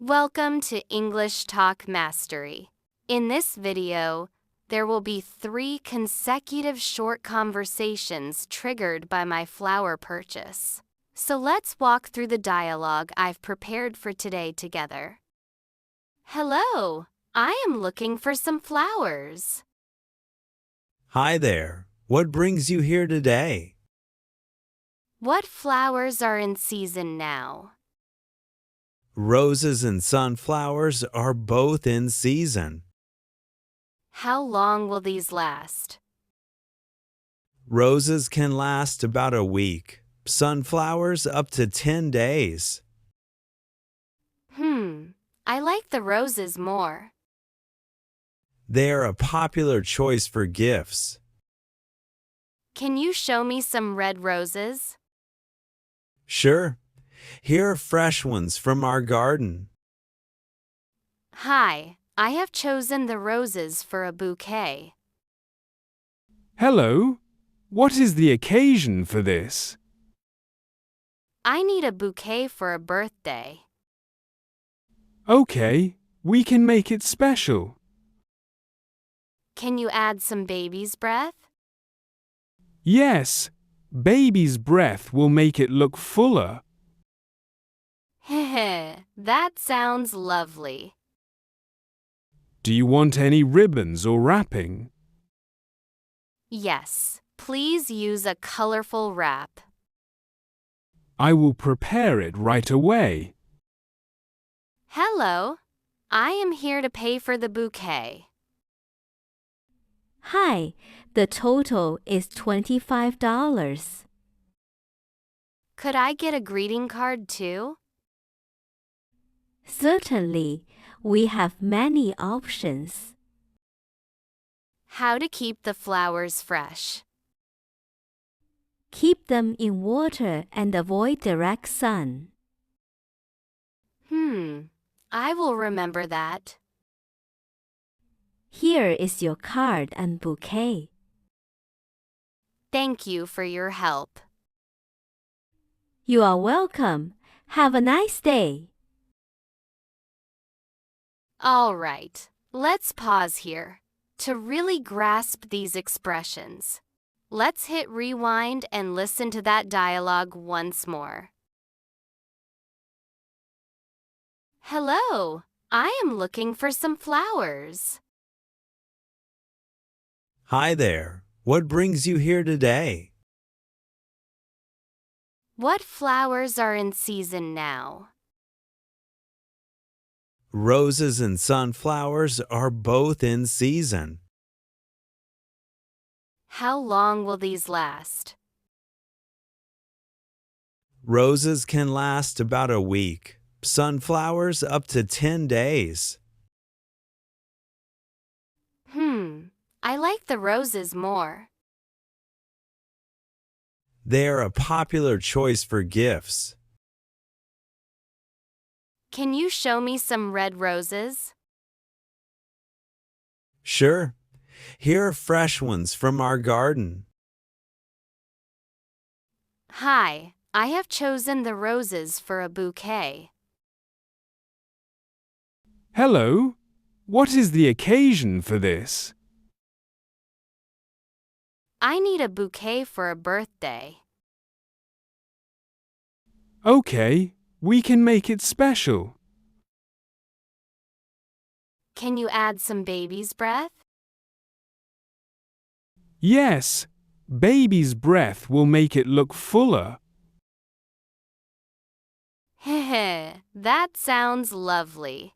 Welcome to English Talk Mastery. In this video, there will be 3 consecutive short conversations triggered by my flower purchase. So let's walk through the dialogue I've prepared for today together. Hello, I am looking for some flowers. Hi there. What brings you here today? What flowers are in season now? Roses and sunflowers are both in season. How long will these last? Roses can last about a week, sunflowers up to 10 days. I like the roses more. They are a popular choice for gifts. Can you show me some red roses? Sure. Here are fresh ones from our garden. Hi, I have chosen the roses for a bouquet. Hello, what is the occasion for this? I need a bouquet for a birthday. Okay, we can make it special. Can you add some baby's breath? Yes, baby's breath will make it look fuller. Heh, that sounds lovely. Do you want any ribbons or wrapping? Yes, please use a colorful wrap. I will prepare it right away. Hello, I am here to pay for the bouquet. Hi, the total is $25. Could I get a greeting card too? Certainly, we have many options. How to keep the flowers fresh? Keep them in water and avoid direct sun. I will remember that. Here is your card and bouquet. Thank you for your help. You are welcome. Have a nice day. All right, let's pause here. To really grasp these expressions, let's hit rewind and listen to that dialogue once more. Hello, I am looking for some flowers. Hi there. What brings you here today? What flowers are in season now? Roses and sunflowers are both in season. How long will these last? Roses can last about a week, sunflowers up to 10 days. I like the roses more. They are a popular choice for gifts. Can you show me some red roses? Sure. Here are fresh ones from our garden. Hi, I have chosen the roses for a bouquet. Hello, what is the occasion for this? I need a bouquet for a birthday. Okay, we can make it special. Can you add some baby's breath? Yes, baby's breath will make it look fuller. Heh, that sounds lovely.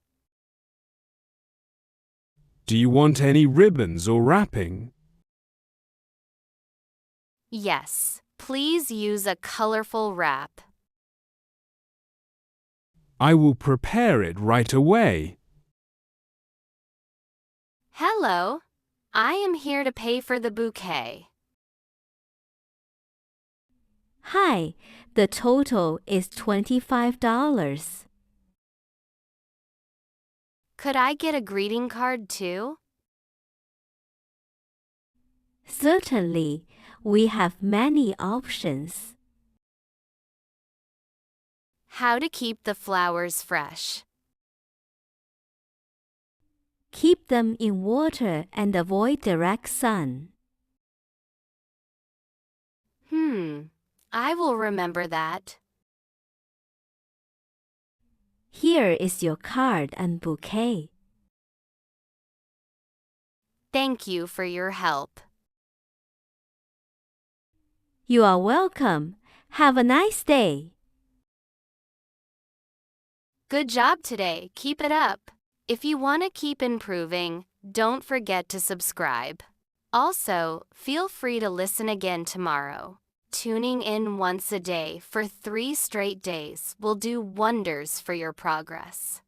Do you want any ribbons or wrapping? Yes, please use a colorful wrap. I will prepare it right away. Hello, I am here to pay for the bouquet. Hi, the total is $25. Could I get a greeting card too? Certainly, we have many options. How to keep the flowers fresh? Keep them in water and avoid direct sun. I will remember that. Here is your card and bouquet. Thank you for your help. You are welcome. Have a nice day. Good job today. Keep it up. If you want to keep improving, don't forget to subscribe. Also, feel free to listen again tomorrow. Tuning in once a day for 3 straight days will do wonders for your progress.